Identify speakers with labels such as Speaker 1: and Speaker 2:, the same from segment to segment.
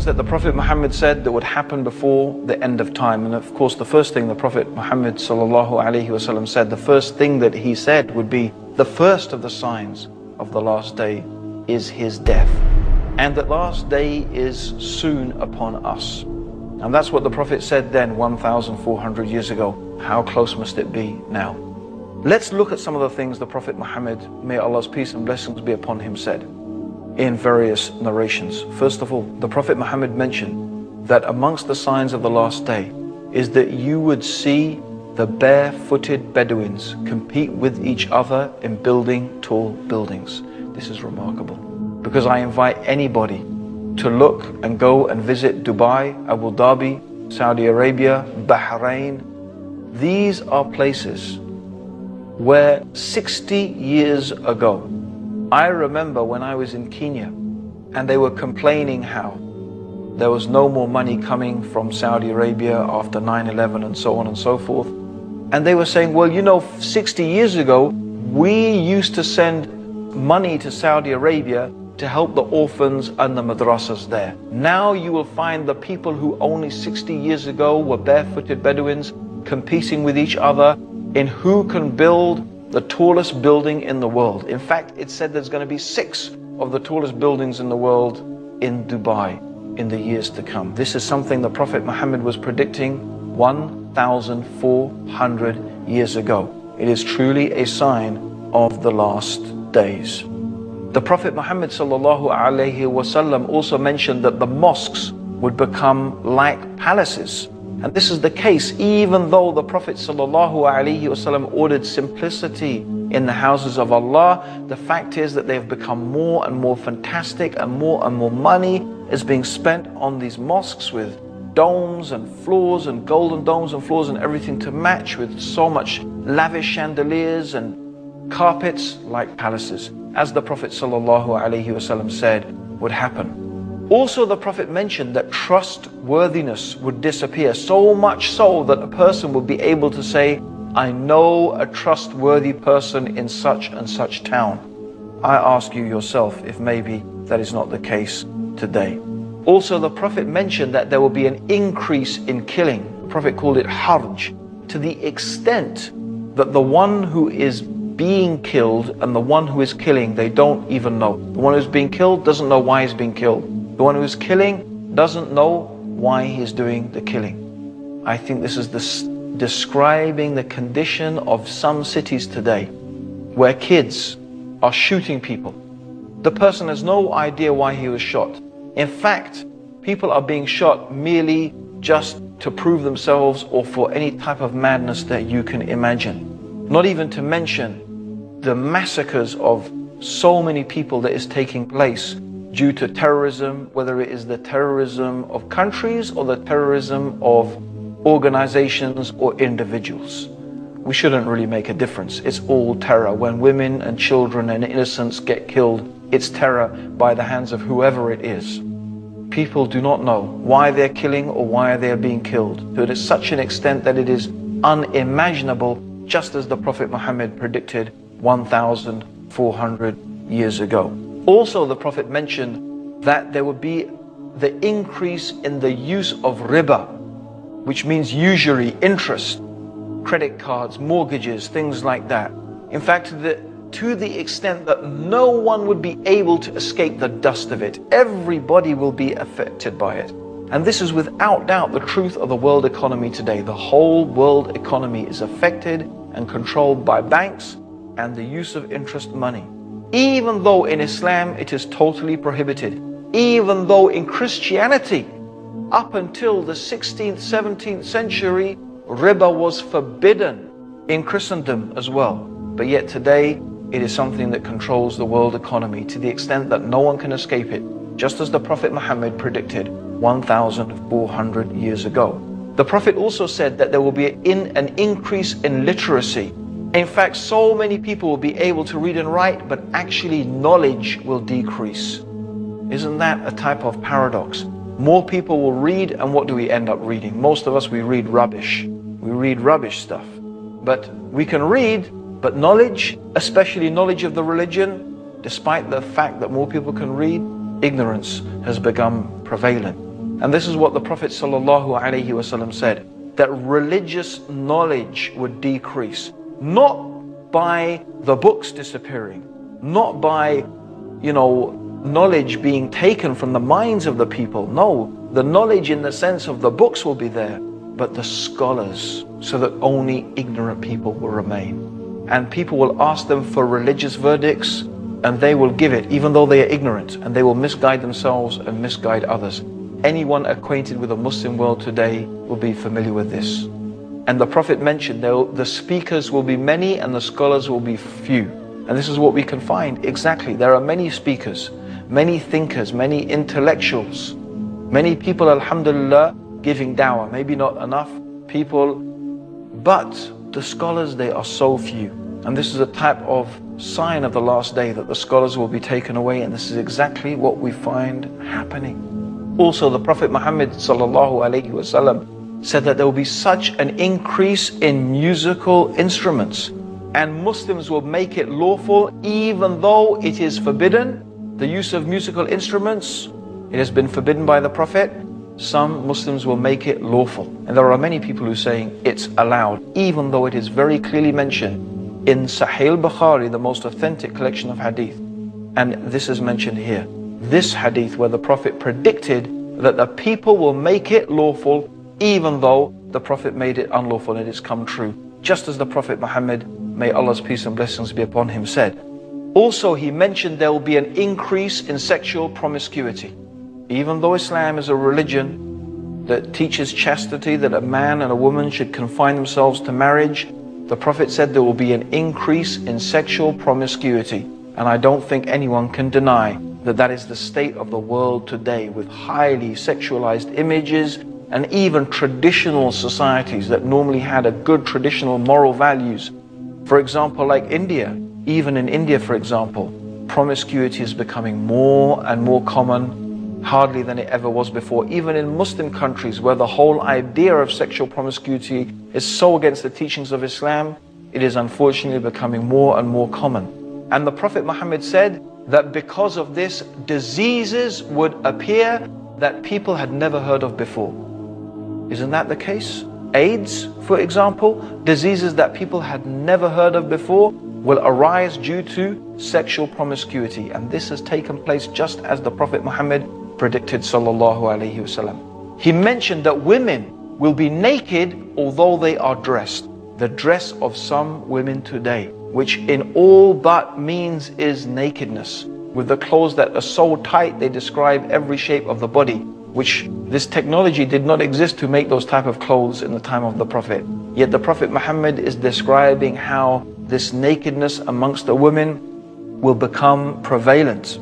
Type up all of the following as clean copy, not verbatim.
Speaker 1: things that the Prophet Muhammad said that would happen before the end of time. And of course, the first thing the Prophet Muhammad ﷺ said, the first thing that he said would be the first of the signs of the last day is his death. And that last day is soon upon us. And that's what the Prophet said then, 1,400 years ago. How close must it be now? Let's look at some of the things the Prophet Muhammad, may Allah's peace and blessings be upon him, said in various narrations. First of all, the Prophet Muhammad mentioned that amongst the signs of the last day is that you would see the barefooted Bedouins compete with each other in building tall buildings. This is remarkable, because I invite anybody to look and go and visit Dubai, Abu Dhabi, Saudi Arabia, Bahrain. These are places where 60 years ago, I remember when I was in Kenya and they were complaining how there was no more money coming from Saudi Arabia after 9/11 and so on and so forth. And they were saying, well, you know, 60 years ago, we used to send money to Saudi Arabia to help the orphans and the madrasas there. Now you will find the people who only 60 years ago were barefooted Bedouins competing with each other in who can build the tallest building in the world. In fact, it said there's going to be 6 of the tallest buildings in the world in Dubai in the years to come. This is something the Prophet Muhammad was predicting 1,400 years ago. It is truly a sign of the last days. The Prophet Muhammad ﷺ also mentioned that the mosques would become like palaces. And this is the case even though the Prophet ﷺ ordered simplicity in the houses of Allah. The fact is that they have become more and more fantastic, and more money is being spent on these mosques with domes and floors and golden domes and floors and everything to match, with so much lavish chandeliers and carpets like palaces, as the Prophet ﷺ said would happen. Also, the Prophet mentioned that trustworthiness would disappear, so much so that a person would be able to say, I know a trustworthy person in such and such town. I ask you yourself if maybe that is not the case today. Also, the Prophet mentioned that there will be an increase in killing. The Prophet called it harj, to the extent that the one who is being killed and the one who is killing, they don't even know. The one who's being killed doesn't know why he's being killed. The one who is killing doesn't know why he's doing the killing. I think this is describing the condition of some cities today, where kids are shooting people. The person has no idea why he was shot. In fact, people are being shot merely just to prove themselves or for any type of madness that you can imagine. Not even to mention the massacres of so many people that is taking place due to terrorism, whether it is the terrorism of countries or the terrorism of organizations or individuals. We shouldn't really make a difference. It's all terror. When women and children and innocents get killed, it's terror by the hands of whoever it is. People do not know why they're killing or why they're being killed, to such an extent that it is unimaginable, just as the Prophet Muhammad predicted 1,400 years ago. Also, the Prophet mentioned that there would be the increase in the use of riba, which means usury, interest, credit cards, mortgages, things like that. In fact, to the extent that no one would be able to escape the dust of it. Everybody will be affected by it. And this is without doubt the truth of the world economy today. The whole world economy is affected and controlled by banks and the use of interest money. Even though in Islam it is totally prohibited, even though in Christianity, up until the 16th, 17th century, riba was forbidden in Christendom as well. But yet today, it is something that controls the world economy to the extent that no one can escape it, just as the Prophet Muhammad predicted 1,400 years ago. The Prophet also said that there will be an increase in literacy. In fact, so many people will be able to read and write, but actually knowledge will decrease. Isn't that a type of paradox? More people will read, and what do we end up reading? Most of us, we read rubbish. We read rubbish stuff. But we can read, but knowledge, especially knowledge of the religion, despite the fact that more people can read, ignorance has become prevalent. And this is what the Prophet ﷺ said, that religious knowledge would decrease, not by the books disappearing, not by, knowledge being taken from the minds of the people. No, the knowledge in the sense of the books will be there, but the scholars, so that only ignorant people will remain. And people will ask them for religious verdicts, and they will give it, even though they are ignorant, and they will misguide themselves and misguide others. Anyone acquainted with the Muslim world today will be familiar with this. And the Prophet mentioned the speakers will be many and the scholars will be few. And this is what we can find exactly. There are many speakers, many thinkers, many intellectuals, many people, alhamdulillah, giving dawah. Maybe not enough people, but the scholars, they are so few. And this is a type of sign of the last day, that the scholars will be taken away. And this is exactly what we find happening. Also, the Prophet Muhammad ﷺ said that there will be such an increase in musical instruments, and Muslims will make it lawful even though it is forbidden. The use of musical instruments, it has been forbidden by the Prophet. Some Muslims will make it lawful. And there are many people who are saying it's allowed, even though it is very clearly mentioned in Sahih Bukhari, the most authentic collection of hadith. And this is mentioned here. This hadith where the Prophet predicted that the people will make it lawful even though the Prophet made it unlawful, and it's come true. Just as the Prophet Muhammad, may Allah's peace and blessings be upon him, said. Also, he mentioned there will be an increase in sexual promiscuity. Even though Islam is a religion that teaches chastity, that a man and a woman should confine themselves to marriage, the Prophet said there will be an increase in sexual promiscuity. And I don't think anyone can deny that that is the state of the world today, with highly sexualized images, and even traditional societies that normally had a good traditional moral values. For example, like India. Even in India, for example, promiscuity is becoming more and more common, hardly than it ever was before. Even in Muslim countries, where the whole idea of sexual promiscuity is so against the teachings of Islam, it is unfortunately becoming more and more common. And the Prophet Muhammad said that because of this, diseases would appear that people had never heard of before. Isn't that the case? AIDS, for example, diseases that people had never heard of before will arise due to sexual promiscuity. And this has taken place just as the Prophet Muhammad predicted, sallallahu alaihi wasallam. He mentioned that women will be naked although they are dressed. The dress of some women today, which in all but means is nakedness, with the clothes that are so tight they describe every shape of the body, which this technology did not exist to make those type of clothes in the time of the Prophet. Yet the Prophet Muhammad is describing how this nakedness amongst the women will become prevalent.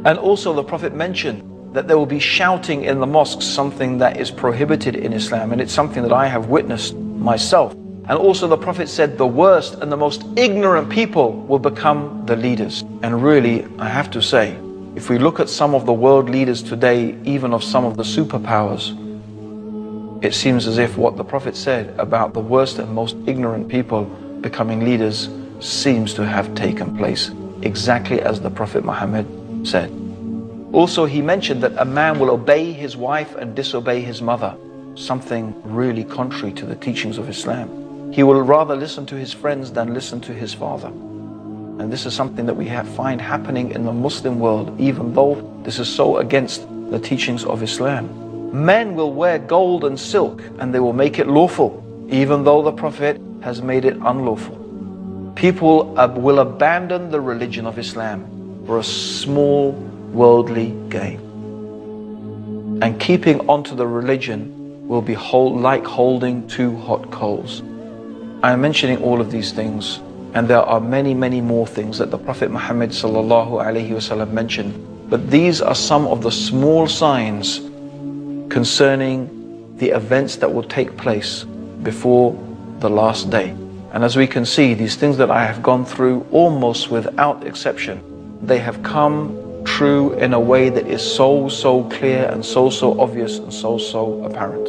Speaker 1: And also the Prophet mentioned that there will be shouting in the mosques, something that is prohibited in Islam, and it's something that I have witnessed myself. And also the Prophet said the worst and the most ignorant people will become the leaders. And really, I have to say, if we look at some of the world leaders today, even of some of the superpowers, it seems as if what the Prophet said about the worst and most ignorant people becoming leaders seems to have taken place, exactly as the Prophet Muhammad said. Also, he mentioned that a man will obey his wife and disobey his mother, something really contrary to the teachings of Islam. He will rather listen to his friends than listen to his father. And this is something that we find happening in the Muslim world, even though this is so against the teachings of Islam. Men will wear gold and silk and they will make it lawful, even though the Prophet has made it unlawful. People will abandon the religion of Islam for a small worldly gain. And keeping onto the religion will be like holding two hot coals. I am mentioning all of these things, and there are many, many more things that the Prophet Muhammad ﷺ mentioned. But these are some of the small signs concerning the events that will take place before the last day. And as we can see, these things that I have gone through, almost without exception, they have come true in a way that is so clear and so obvious and so apparent.